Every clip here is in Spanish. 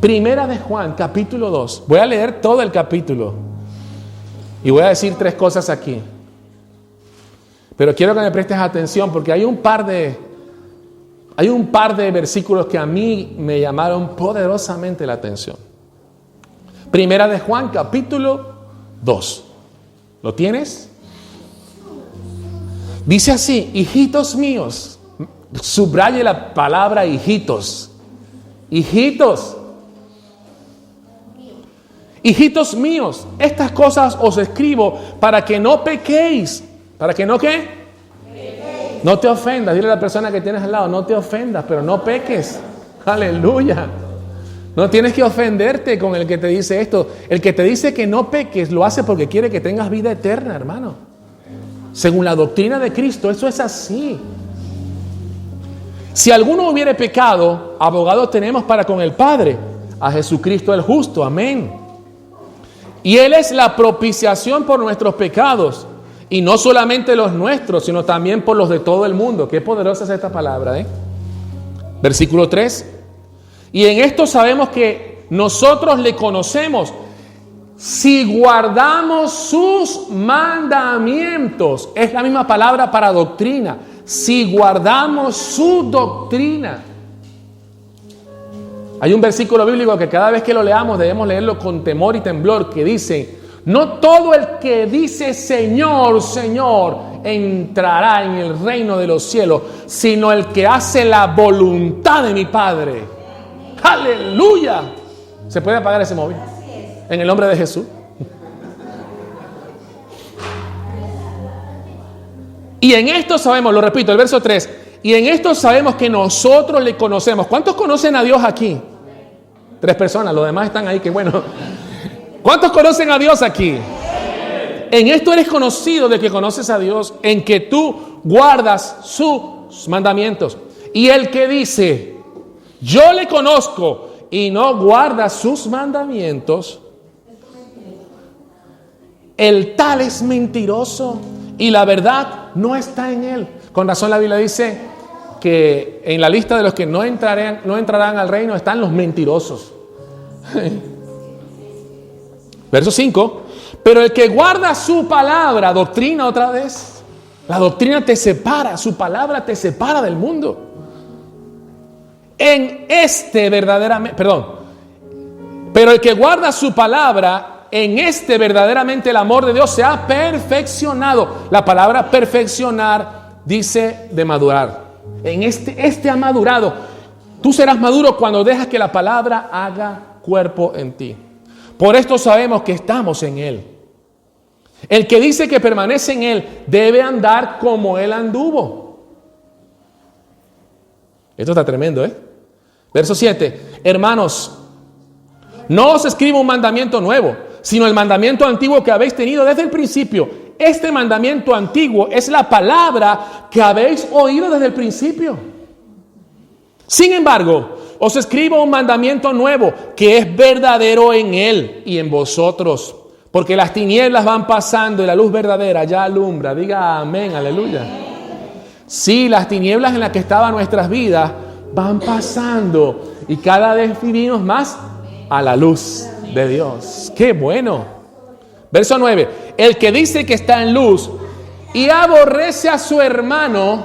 Primera de Juan, capítulo 2. Voy a leer todo el capítulo. Y voy a decir 3 cosas aquí. Pero quiero que me prestes atención porque hay un par de versículos que a mí me llamaron poderosamente la atención. Primera de Juan, capítulo 2. ¿Lo tienes? Dice así: hijitos míos. Subraye la palabra hijitos. Hijitos. Hijitos míos, estas cosas os escribo para que no pequéis. ¿Para que no qué? Pequéis. No te ofendas. Dile a la persona que tienes al lado: no te ofendas, pero no peques. Aleluya. No tienes que ofenderte con el que te dice esto. El que te dice que no peques lo hace porque quiere que tengas vida eterna, hermano. Según la doctrina de Cristo, eso es así. Si alguno hubiere pecado, abogado tenemos para con el Padre, a Jesucristo el justo. Amén. Y Él es la propiciación por nuestros pecados. Y no solamente los nuestros, sino también por los de todo el mundo. Qué poderosa es esta palabra, ¿eh? Versículo 3. Y en esto sabemos que nosotros le conocemos si guardamos sus mandamientos. Es la misma palabra para doctrina. Si guardamos su doctrina. Hay un versículo bíblico que cada vez que lo leamos debemos leerlo con temor y temblor, que dice: no todo el que dice Señor, Señor entrará en el reino de los cielos, sino el que hace la voluntad de mi Padre. ¡Aleluya! ¿Se puede apagar ese móvil? En el nombre de Jesús. Y en esto sabemos, lo repito, el verso 3. Y en esto sabemos que nosotros le conocemos. ¿Cuántos conocen a Dios aquí? 3 personas, los demás están ahí, que bueno. ¿Cuántos conocen a Dios aquí? En esto eres conocido de que conoces a Dios, en que tú guardas sus mandamientos. Y el que dice: yo le conozco, y no guarda sus mandamientos, el tal es mentiroso, y la verdad no está en él. Con razón la Biblia dice que en la lista de los que no entrarán al reino están los mentirosos. Verso 5. Pero el que guarda su palabra, doctrina otra vez. La doctrina te separa, su palabra te separa del mundo. Pero el que guarda su palabra, en este verdaderamente el amor de Dios se ha perfeccionado. La palabra perfeccionar dice de madurar. En este ha madurado. Tú serás maduro cuando dejas que la palabra haga cuerpo en ti. Por esto sabemos que estamos en Él. El que dice que permanece en Él debe andar como Él anduvo. Esto está tremendo, ¿eh? Verso 7. Hermanos, no os escribo un mandamiento nuevo, sino el mandamiento antiguo que habéis tenido desde el principio. Este mandamiento antiguo es la palabra que habéis oído desde el principio. Sin embargo, os escribo un mandamiento nuevo que es verdadero en Él y en vosotros, porque las tinieblas van pasando y la luz verdadera ya alumbra. Diga amén, aleluya. Sí, las tinieblas en las que estaban nuestras vidas van pasando y cada vez vivimos más a la luz de Dios. ¡Qué bueno! Verso 9. El que dice que está en luz y aborrece a su hermano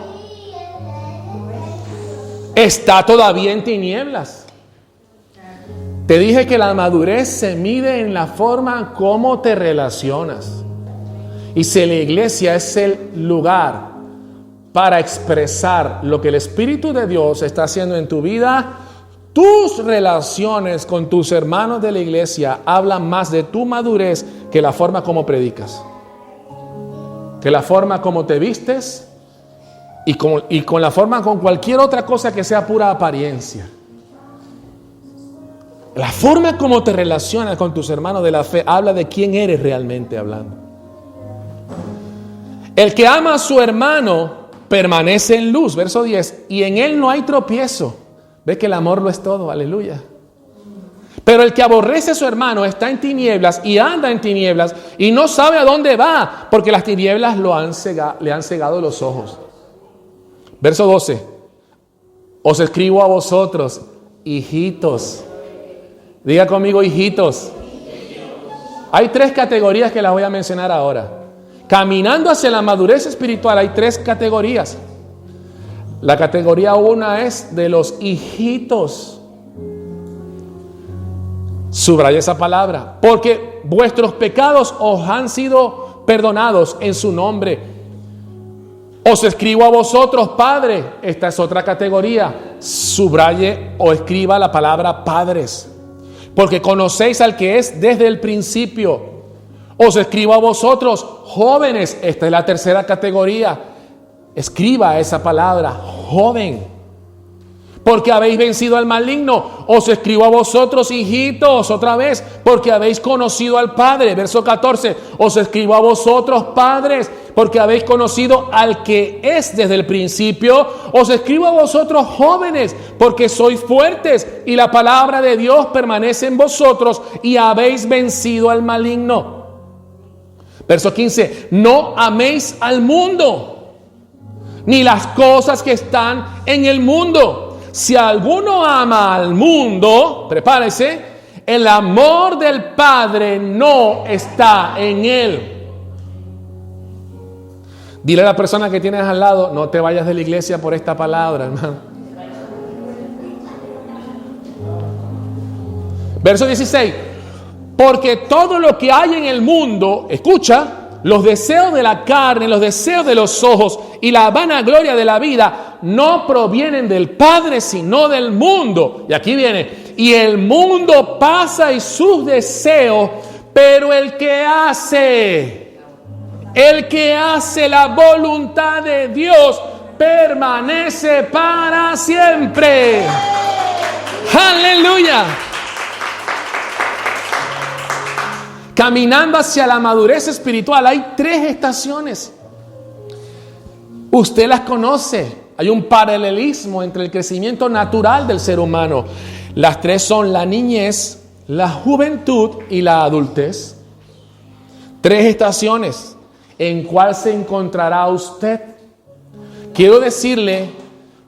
está todavía en tinieblas. Te dije que la madurez se mide en la forma como te relacionas. Y si la iglesia es el lugar para expresar lo que el Espíritu de Dios está haciendo en tu vida, tus relaciones con tus hermanos de la iglesia hablan más de tu madurez que la forma como predicas, que la forma como te vistes y con la forma con cualquier otra cosa que sea pura apariencia. La forma como te relacionas con tus hermanos de la fe habla de quién eres realmente hablando. El que ama a su hermano permanece en luz, verso 10, y en él no hay tropiezo. Ve que el amor lo es todo, aleluya. Pero el que aborrece a su hermano está en tinieblas y anda en tinieblas y no sabe a dónde va, porque las tinieblas le han cegado los ojos. Verso 12. Os escribo a vosotros, hijitos, Diga conmigo, hijitos. Hay 3 categorías que las voy a mencionar ahora. Caminando hacia la madurez espiritual hay 3 categorías. La categoría 1 es de los hijitos. Subraya esa palabra. Porque vuestros pecados os han sido perdonados en su nombre. Os escribo a vosotros, Padre. Esta es otra categoría. Subraye o escriba la palabra padres. Porque conocéis al que es desde el principio. Os escribo a vosotros, jóvenes. Esta es la tercera categoría. Escriba esa palabra, joven. Porque habéis vencido al maligno. Os escribo a vosotros, hijitos, otra vez, porque habéis conocido al Padre. Verso 14. Os escribo a vosotros, padres, porque habéis conocido al que es desde el principio. Os escribo a vosotros, jóvenes, porque sois fuertes y la palabra de Dios permanece en vosotros y habéis vencido al maligno. Verso 15. No améis al mundo, ni las cosas que están en el mundo. Si alguno ama al mundo, prepárese, el amor del Padre no está en él. Dile a la persona que tienes al lado, no te vayas de la iglesia por esta palabra, hermano. Verso 16. Porque todo lo que hay en el mundo, escucha, los deseos de la carne, los deseos de los ojos y la vanagloria de la vida no provienen del Padre, sino del mundo. Y aquí viene, y el mundo pasa y sus deseos, pero el que hace la voluntad de Dios permanece para siempre. ¡Aleluya! Caminando hacia la madurez espiritual hay 3 estaciones. Usted las conoce. Hay un paralelismo entre el crecimiento natural del ser humano. Las 3 son la niñez, la juventud y la adultez. 3 estaciones. ¿En cuál se encontrará usted? Quiero decirle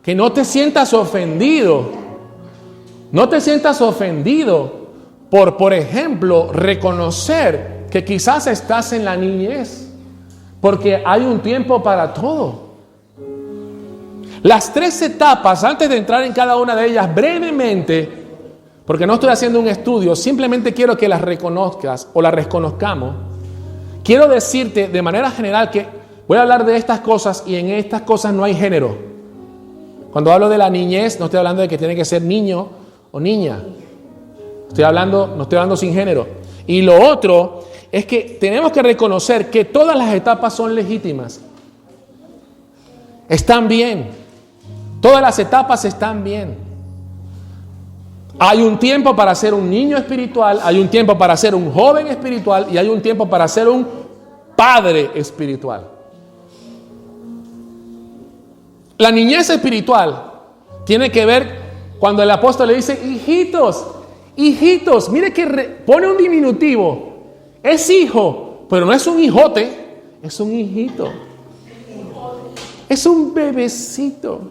que no te sientas ofendido. No te sientas ofendido por ejemplo, reconocer que quizás estás en la niñez, porque hay un tiempo para todo. Las 3 etapas, antes de entrar en cada una de ellas brevemente, porque no estoy haciendo un estudio, simplemente quiero que las reconozcas o las reconozcamos. Quiero decirte de manera general que voy a hablar de estas cosas y en estas cosas no hay género. Cuando hablo de la niñez, no estoy hablando de que tiene que ser niño o niña. No estoy hablando sin género. Y lo otro es que tenemos que reconocer que todas las etapas son legítimas. Están bien. Todas las etapas están bien. Hay un tiempo para ser un niño espiritual, hay un tiempo para ser un joven espiritual y hay un tiempo para ser un padre espiritual. La niñez espiritual tiene que ver cuando el apóstol le dice, hijitos, hijitos, mire que pone un diminutivo. Es hijo, pero no es un hijote, es un hijito. Es un bebecito.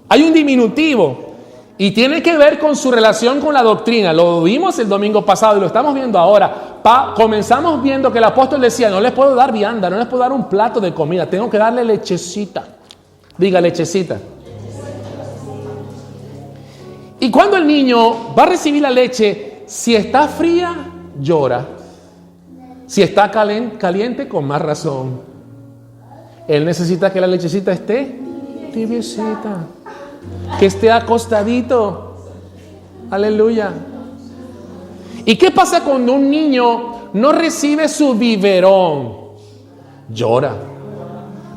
Hay un diminutivo y tiene que ver con su relación con la doctrina. Lo vimos el domingo pasado y lo estamos viendo ahora. Comenzamos viendo que el apóstol decía, no les puedo dar vianda, no les puedo dar un plato de comida, tengo que darle lechecita. Diga lechecita. Y cuando el niño va a recibir la leche, si está fría, llora. Si está caliente, con más razón. Él necesita que la lechecita esté tibiecita, que esté acostadito. Aleluya. ¿Y qué pasa cuando un niño no recibe su biberón? Llora.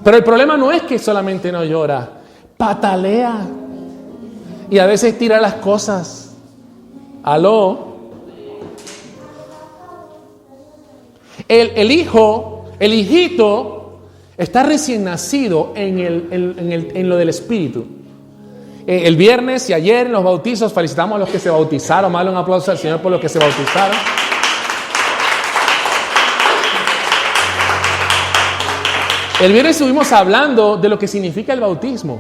Pero el problema no es que solamente no llora, patalea. Y a veces tira las cosas. ¿Aló? El hijito, está recién nacido en lo del Espíritu. El viernes y ayer en los bautizos felicitamos a los que se bautizaron. Dale un aplauso al Señor por los que se bautizaron. El viernes estuvimos hablando de lo que significa el bautismo.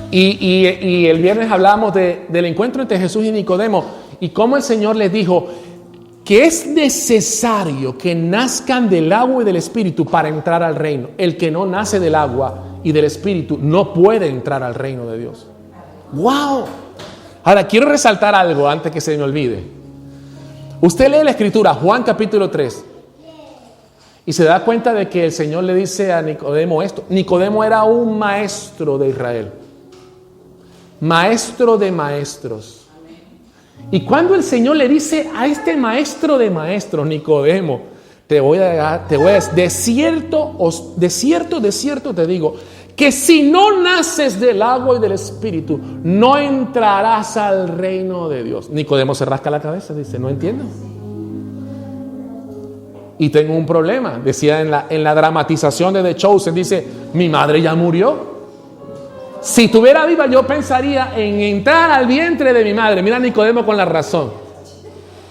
Y el viernes hablábamos del encuentro entre Jesús y Nicodemo y cómo el Señor les dijo que es necesario que nazcan del agua y del Espíritu para entrar al reino. El que no nace del agua y del Espíritu no puede entrar al reino de Dios. ¡Wow! Ahora quiero resaltar algo antes que se me olvide. Usted lee la Escritura, Juan capítulo 3, y se da cuenta de que el Señor le dice a Nicodemo esto. Nicodemo era un maestro de Israel. Maestro de maestros. Y cuando el Señor le dice a este maestro de maestros, Nicodemo, te voy a de cierto te digo, que si no naces del agua y del Espíritu, no entrarás al reino de Dios. Nicodemo se rasca la cabeza, dice, no entiendo. Y tengo un problema, decía en la dramatización de The Chosen, dice, mi madre ya murió. Si estuviera viva, yo pensaría en entrar al vientre de mi madre. Mira Nicodemo con la razón.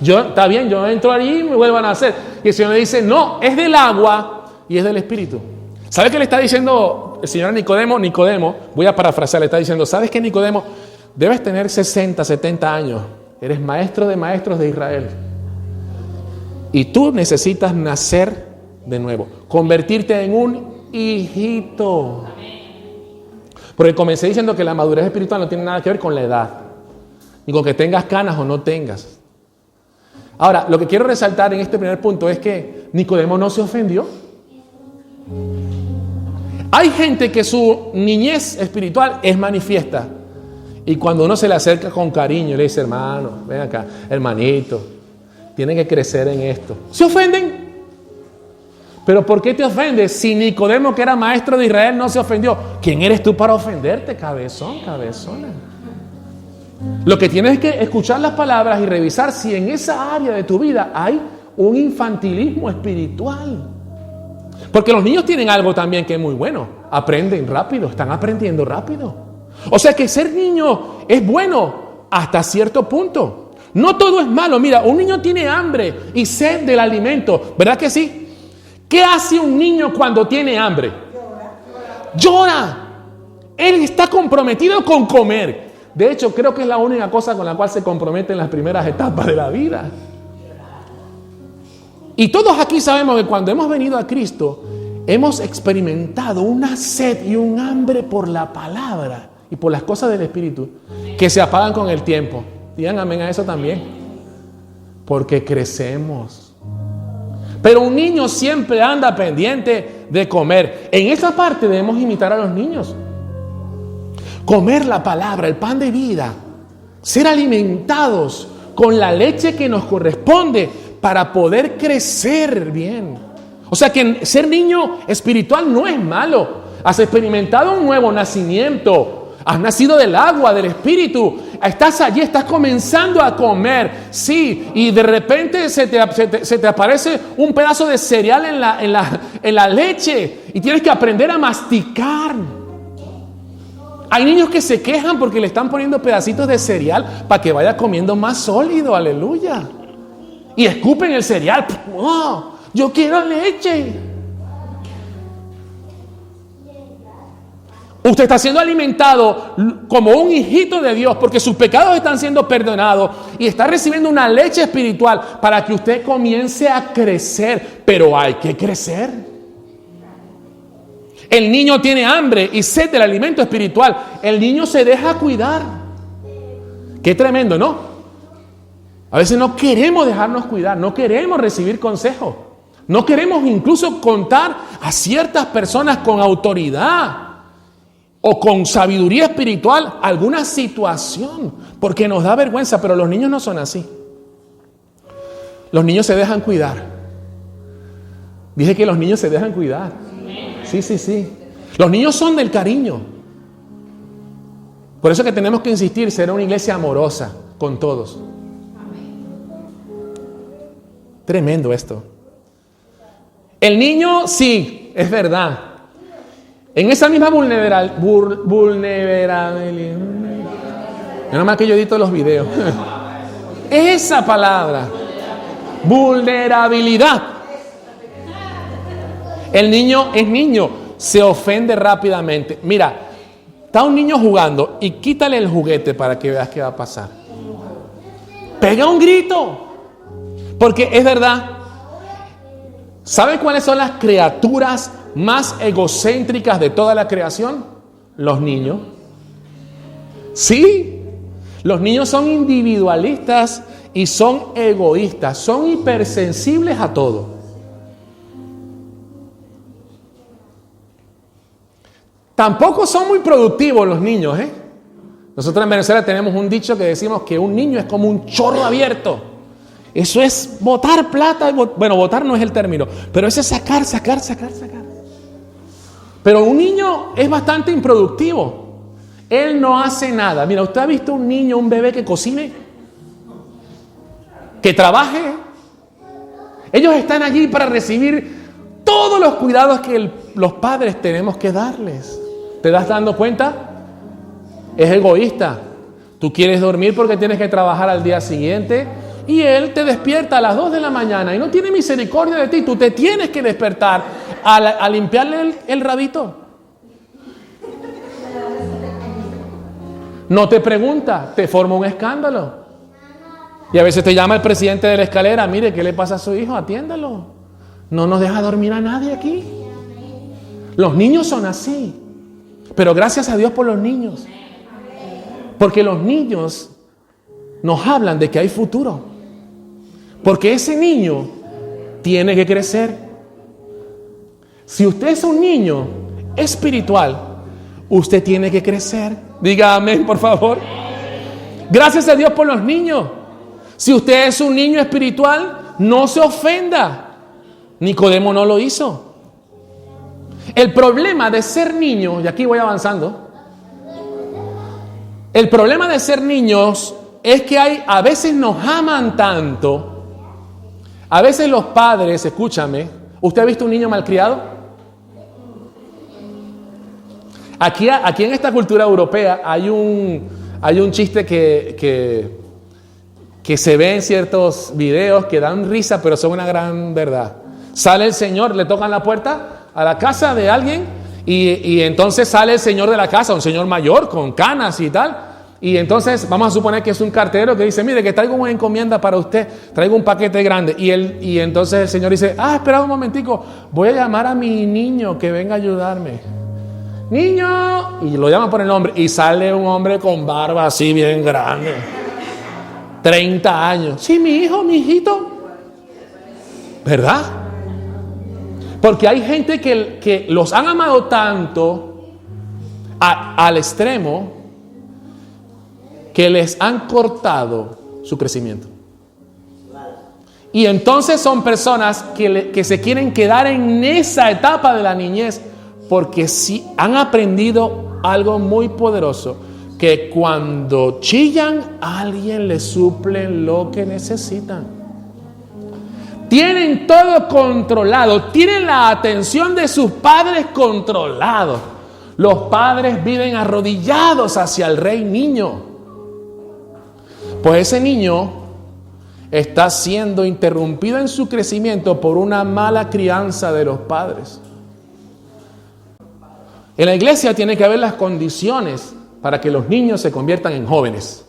Está bien, yo entro allí y me vuelvo a nacer. Y el Señor le dice, no, es del agua y es del Espíritu. ¿Sabe qué le está diciendo el Señor a Nicodemo? Nicodemo, voy a parafrasear, le está diciendo, ¿sabes qué, Nicodemo? Debes tener 60, 70 años. Eres maestro de maestros de Israel. Y tú necesitas nacer de nuevo. Convertirte en un hijito. Porque comencé diciendo que la madurez espiritual no tiene nada que ver con la edad, ni con que tengas canas o no tengas. Ahora, lo que quiero resaltar en este primer punto es que Nicodemo no se ofendió. Hay gente que su niñez espiritual es manifiesta. Y cuando uno se le acerca con cariño, le dice, hermano, ven acá, hermanito, tiene que crecer en esto. ¿Se ofenden? ¿Pero por qué te ofendes? Si Nicodemo, que era maestro de Israel, no se ofendió. ¿Quién eres tú para ofenderte, cabezón, cabezona? Lo que tienes es que escuchar las palabras y revisar si en esa área de tu vida hay un infantilismo espiritual. Porque los niños tienen algo también que es muy bueno. Aprenden rápido, están aprendiendo rápido. O sea que ser niño es bueno hasta cierto punto. No todo es malo. Mira, un niño tiene hambre y sed del alimento. ¿Verdad que sí? ¿Qué hace un niño cuando tiene hambre? Llora. Él está comprometido con comer. De hecho, creo que es la única cosa con la cual se compromete en las primeras etapas de la vida. Y todos aquí sabemos que cuando hemos venido a Cristo, hemos experimentado una sed y un hambre por la palabra y por las cosas del Espíritu que se apagan con el tiempo. Digan amén a eso también. Porque crecemos. Pero un niño siempre anda pendiente de comer. En esa parte debemos imitar a los niños. Comer la palabra, el pan de vida. Ser alimentados con la leche que nos corresponde para poder crecer bien. O sea que ser niño espiritual no es malo. Has experimentado un nuevo nacimiento. Has nacido del agua, del Espíritu. Estás allí, estás comenzando a comer. Sí, y de repente se te aparece un pedazo de cereal en la leche. Y tienes que aprender a masticar. Hay niños que se quejan porque le están poniendo pedacitos de cereal para que vaya comiendo más sólido. Aleluya. Y escupen el cereal. ¡Oh, yo quiero leche! Usted está siendo alimentado como un hijito de Dios porque sus pecados están siendo perdonados y está recibiendo una leche espiritual para que usted comience a crecer. Pero hay que crecer. El niño tiene hambre y sed del alimento espiritual. El niño se deja cuidar. Qué tremendo, ¿no? A veces no queremos dejarnos cuidar, no queremos recibir consejo. No queremos incluso contar a ciertas personas con autoridad o con sabiduría espiritual alguna situación, porque nos da vergüenza, pero los niños no son así. Los niños se dejan cuidar. Dije que los niños se dejan cuidar. Sí. Los niños son del cariño. Por eso que tenemos que insistir, ser una iglesia amorosa con todos. Tremendo esto. El niño, sí, es verdad. En esa misma vulnerabilidad. Nada más que yo edito los videos. Esa palabra. Vulnerabilidad. El niño es niño. Se ofende rápidamente. Mira, Está un niño jugando y quítale el juguete para que veas qué va a pasar. Pega un grito. Porque es verdad. ¿Sabe cuáles son las criaturas más egocéntricas de toda la creación? Los niños. Sí. Los niños son individualistas y son egoístas. Son hipersensibles a todo. Tampoco son muy productivos los niños, ¿eh? Nosotros en Venezuela tenemos un dicho que decimos que un niño es como un chorro abierto. Eso es botar plata. Bueno, botar no es el término, pero eso es sacar. Pero un niño es bastante improductivo. Él no hace nada. Mira, ¿usted ha visto un niño, un bebé que cocine? Que trabaje. Ellos están allí para recibir todos los cuidados que los padres tenemos que darles. ¿Te das dando cuenta? Es egoísta. Tú quieres dormir porque tienes que trabajar al día siguiente y él te despierta a las 2 de la mañana y no tiene misericordia de ti. Tú te tienes que despertar a limpiarle el rabito. No te pregunta, te forma un escándalo. Y a veces te llama el presidente de la escalera, mire, ¿qué le pasa a su hijo? Atiéndalo. No nos deja dormir a nadie aquí. Los niños son así. Pero gracias a Dios por los niños. Porque los niños nos hablan de que hay futuro. Porque ese niño tiene que crecer. Si usted es un niño espiritual, usted tiene que crecer. Diga amén, por favor. Gracias a Dios por los niños. Si usted es un niño espiritual, no se ofenda. Nicodemo no lo hizo. El problema de ser niño, y aquí voy avanzando, el problema de ser niños es que a veces nos aman tanto, a veces los padres, escúchame, ¿usted ha visto un niño malcriado? Aquí en esta cultura europea hay un chiste que se ve en ciertos videos que dan risa, pero son una gran verdad. Sale el señor, le tocan la puerta a la casa de alguien y entonces sale el señor de la casa, un señor mayor con canas y tal, y entonces vamos a suponer que es un cartero que dice, mire que traigo una encomienda para usted, traigo un paquete grande, y entonces el señor dice, espera un momentico, voy a llamar a mi niño que venga a ayudarme. Niño, y lo llama por el nombre y sale un hombre con barba así bien grande, 30 años. Sí, mi hijo, mi hijito, ¿verdad? Porque hay gente que los han amado tanto al extremo que les han cortado su crecimiento. Y entonces son personas que se quieren quedar en esa etapa de la niñez porque sí han aprendido algo muy poderoso, que cuando chillan alguien les suple lo que necesitan. Tienen todo controlado, tienen la atención de sus padres controlados. Los padres viven arrodillados hacia el rey niño. Pues ese niño está siendo interrumpido en su crecimiento por una mala crianza de los padres. En la iglesia tiene que haber las condiciones para que los niños se conviertan en jóvenes.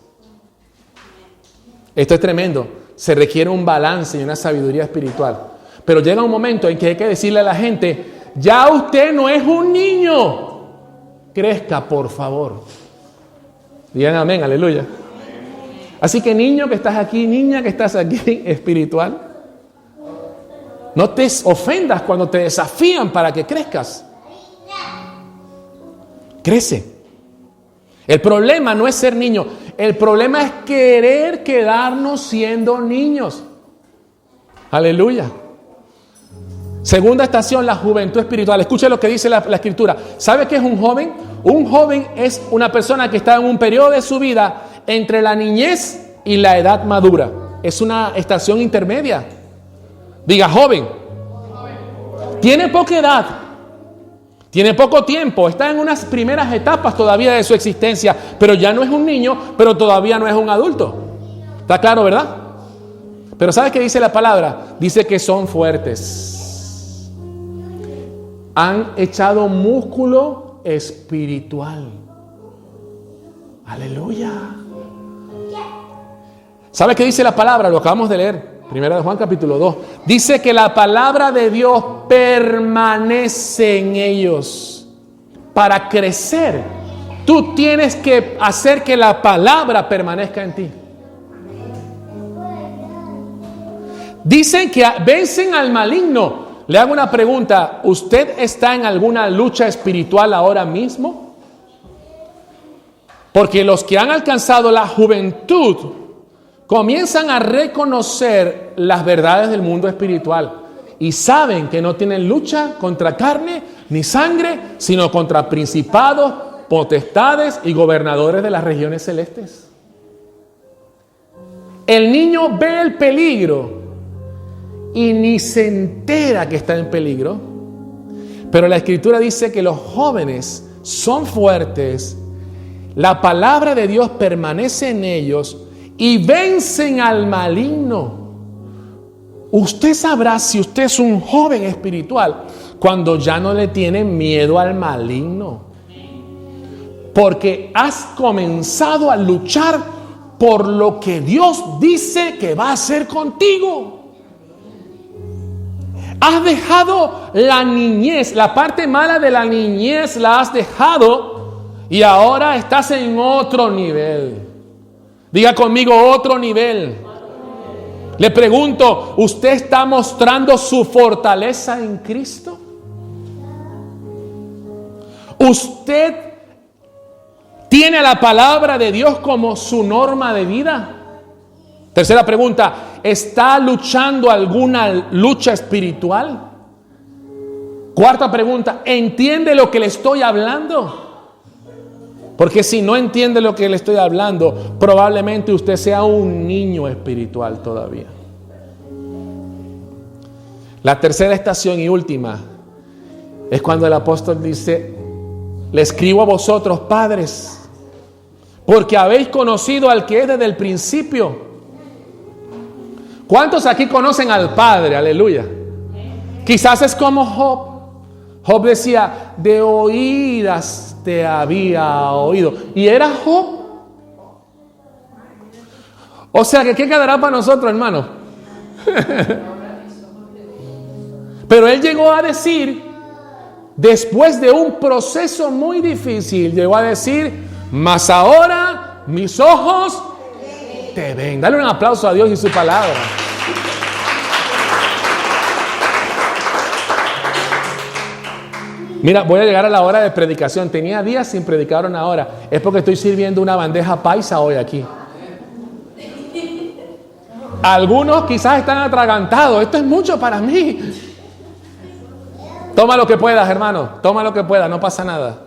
Esto es tremendo. Se requiere un balance y una sabiduría espiritual. Pero llega un momento en que hay que decirle a la gente, ya usted no es un niño. Crezca, por favor. Digan amén, aleluya. Así que niño que estás aquí, niña que estás aquí, espiritual, no te ofendas cuando te desafían para que crezcas. Crece. El problema no es ser niño. El problema es querer quedarnos siendo niños. Aleluya. Segunda estación, la juventud espiritual. Escuche lo que dice la escritura. ¿Sabe qué es un joven? Un joven es una persona que está en un periodo de su vida entre la niñez y la edad madura. Es una estación intermedia. Diga joven. Tiene poca edad. Tiene poco tiempo, está en unas primeras etapas todavía de su existencia, pero ya no es un niño, pero todavía no es un adulto. ¿Está claro, verdad? Pero ¿sabes qué dice la palabra? Dice que son fuertes. Han echado músculo espiritual. Aleluya. ¿Sabe qué dice la palabra? Lo acabamos de leer. Primera de Juan capítulo 2. Dice que la palabra de Dios permanece en ellos. Para crecer, tú tienes que hacer que la palabra permanezca en ti. Dicen que vencen al maligno. Le hago una pregunta. ¿Usted está en alguna lucha espiritual ahora mismo? Porque los que han alcanzado la juventud comienzan a reconocer las verdades del mundo espiritual y saben que no tienen lucha contra carne ni sangre, sino contra principados, potestades y gobernadores de las regiones celestes. El niño ve el peligro y ni se entera que está en peligro, pero la Escritura dice que los jóvenes son fuertes, la palabra de Dios permanece en ellos y vencen al maligno. Usted sabrá si usted es un joven espiritual cuando ya no le tiene miedo al maligno, porque has comenzado a luchar por lo que Dios dice que va a hacer contigo. Has dejado la niñez, la parte mala de la niñez la has dejado y ahora estás en otro nivel. Diga conmigo, otro nivel. Le pregunto, ¿usted está mostrando su fortaleza en Cristo? ¿Usted tiene la palabra de Dios como su norma de vida? Tercera pregunta, ¿está luchando alguna lucha espiritual? Cuarta pregunta, ¿entiende lo que le estoy hablando? Porque si no entiende lo que le estoy hablando, probablemente usted sea un niño espiritual todavía. La tercera estación y última es cuando el apóstol dice: le escribo a vosotros, padres, porque habéis conocido al que es desde el principio. ¿Cuántos aquí conocen al Padre? Aleluya. Quizás es como Job. Job decía, de oídas te había oído. Y era Job. O sea, que ¿qué quedará para nosotros, hermano? Pero él llegó a decir, después de un proceso muy difícil, llegó a decir, mas ahora mis ojos te ven. Dale un aplauso a Dios y su palabra. Mira, voy a llegar a la hora de predicación. Tenía días sin predicar una hora. Es porque estoy sirviendo una bandeja paisa hoy aquí. Algunos quizás están atragantados. Esto es mucho para mí. Toma lo que puedas, hermano. Toma lo que puedas, no pasa nada.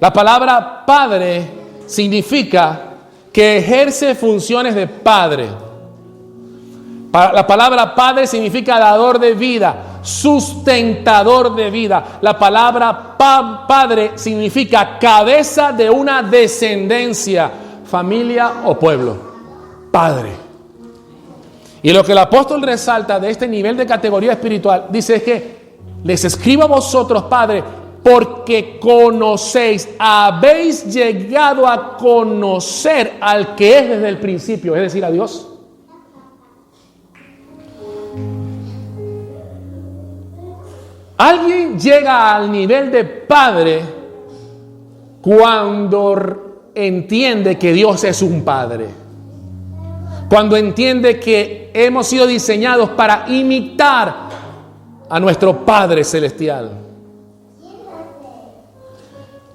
La palabra padre significa que ejerce funciones de padre. La palabra padre significa dador de vida, sustentador de vida. La palabra padre significa cabeza de una descendencia, familia o pueblo. Padre. Y lo que el apóstol resalta de este nivel de categoría espiritual, dice es que les escribo a vosotros, padre, porque conocéis, habéis llegado a conocer al que es desde el principio, es decir, a Dios. Alguien llega al nivel de padre cuando entiende que Dios es un padre. Cuando entiende que hemos sido diseñados para imitar a nuestro Padre Celestial.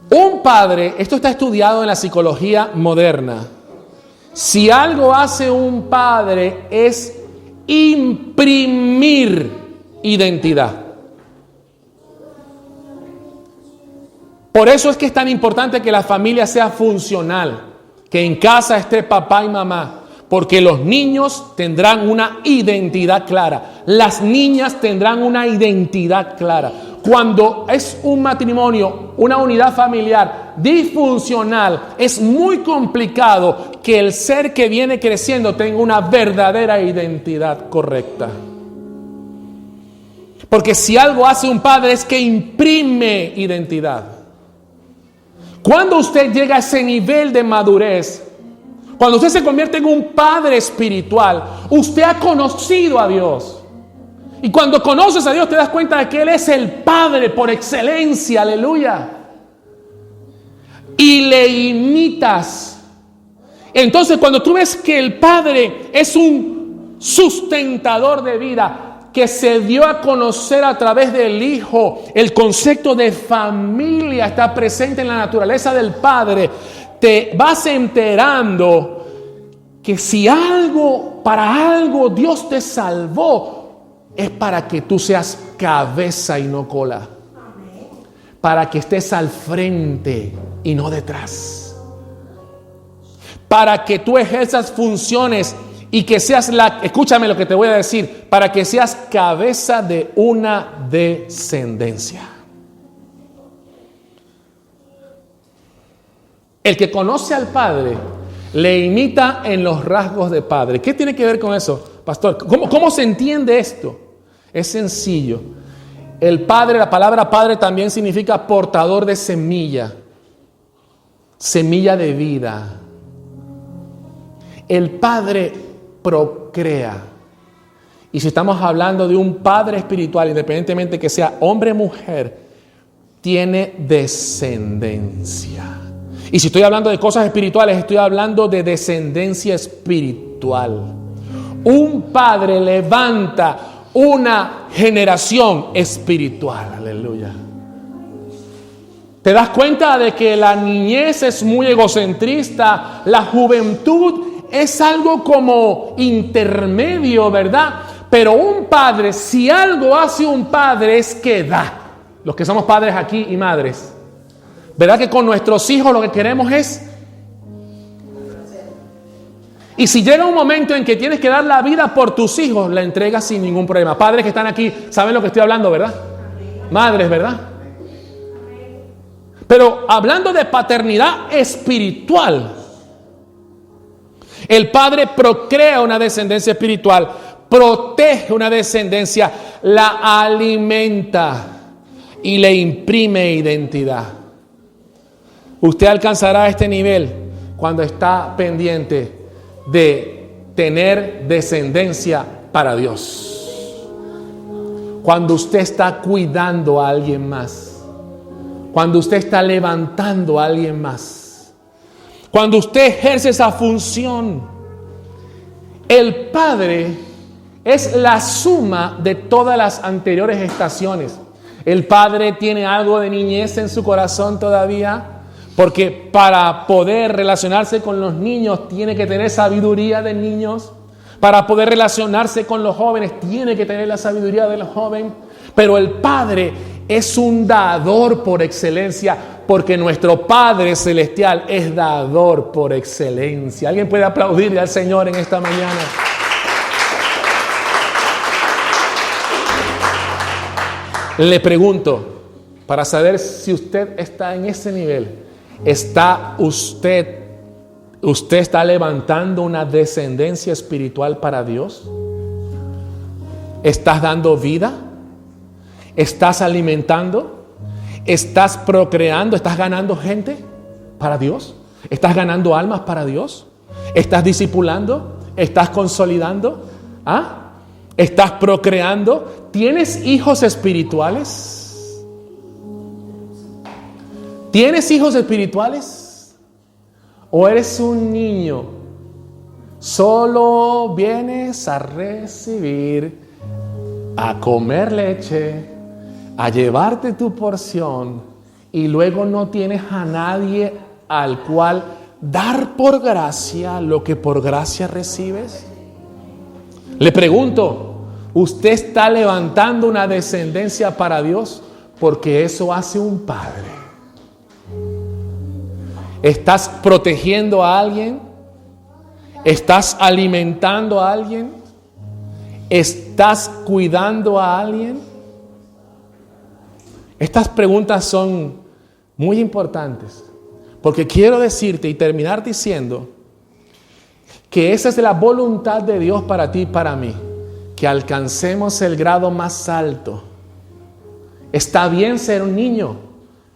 Un padre, esto está estudiado en la psicología moderna. Si algo hace un padre es imprimir identidad. Por eso es que es tan importante que la familia sea funcional, que en casa esté papá y mamá, porque los niños tendrán una identidad clara, las niñas tendrán una identidad clara. Cuando es un matrimonio, una unidad familiar disfuncional, es muy complicado que el ser que viene creciendo tenga una verdadera identidad correcta. Porque si algo hace un padre es que imprime identidad. Cuando usted llega a ese nivel de madurez, cuando usted se convierte en un padre espiritual, usted ha conocido a Dios. Y cuando conoces a Dios te das cuenta de que Él es el Padre por excelencia, aleluya. Y le imitas. Entonces cuando tú ves que el Padre es un sustentador de vida, que se dio a conocer a través del Hijo, el concepto de familia está presente en la naturaleza del Padre, te vas enterando que si para algo Dios te salvó, es para que tú seas cabeza y no cola. Para que estés al frente y no detrás. Para que tú ejerzas funciones y que seas escúchame lo que te voy a decir, para que seas cabeza de una descendencia. El que conoce al Padre le imita en los rasgos de Padre. ¿Qué tiene que ver con eso, pastor? ¿Cómo se entiende esto? Es sencillo. El Padre, la palabra Padre también significa portador de semilla. Semilla de vida. El Padre procrea. Y si estamos hablando de un Padre espiritual, independientemente que sea hombre o mujer, tiene descendencia. Y si estoy hablando de cosas espirituales, estoy hablando de descendencia espiritual. Un padre levanta una generación espiritual. Aleluya. ¿Te das cuenta de que la niñez es muy egocentrista? La juventud es algo como intermedio, ¿verdad? Pero un padre, si algo hace un padre es que da. Los que somos padres aquí y madres, ¿verdad que con nuestros hijos lo que queremos es? Y si llega un momento en que tienes que dar la vida por tus hijos, la entregas sin ningún problema. Padres que están aquí, saben lo que estoy hablando, ¿verdad? Madres, ¿verdad? Pero hablando de paternidad espiritual, el padre procrea una descendencia espiritual, protege una descendencia, la alimenta y le imprime identidad. Usted alcanzará este nivel cuando está pendiente de tener descendencia para Dios. Cuando usted está cuidando a alguien más. Cuando usted está levantando a alguien más. Cuando usted ejerce esa función. El Padre es la suma de todas las anteriores estaciones. El Padre tiene algo de niñez en su corazón todavía. Porque para poder relacionarse con los niños tiene que tener sabiduría de niños. Para poder relacionarse con los jóvenes tiene que tener la sabiduría de los jóvenes. Pero el Padre es un dador por excelencia, porque nuestro Padre Celestial es dador por excelencia. ¿Alguien puede aplaudirle al Señor en esta mañana? Le pregunto, para saber si usted está en ese nivel, ¿usted está levantando una descendencia espiritual para Dios? ¿Estás dando vida? ¿Estás alimentando? ¿Estás procreando? ¿Estás ganando gente para Dios? ¿Estás ganando almas para Dios? ¿Estás discipulando? ¿Estás consolidando? ¿Estás procreando? ¿Tienes hijos espirituales? ¿Tienes hijos espirituales? ¿O eres un niño? Solo vienes a recibir, a comer leche, a llevarte tu porción y luego no tienes a nadie al cual dar por gracia lo que por gracia recibes. Le pregunto, ¿usted está levantando una descendencia para Dios? Porque eso hace un padre. ¿Estás protegiendo a alguien? ¿Estás alimentando a alguien? ¿Estás cuidando a alguien? Estas preguntas son muy importantes, porque quiero decirte y terminar diciendo que esa es la voluntad de Dios para ti y para mí, que alcancemos el grado más alto. Está bien ser un niño,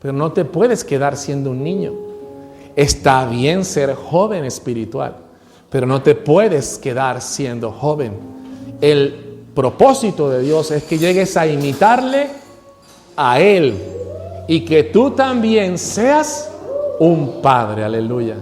pero no te puedes quedar siendo un niño. Está bien ser joven espiritual, pero no te puedes quedar siendo joven. El propósito de Dios es que llegues a imitarle a Él y que tú también seas un padre. Aleluya.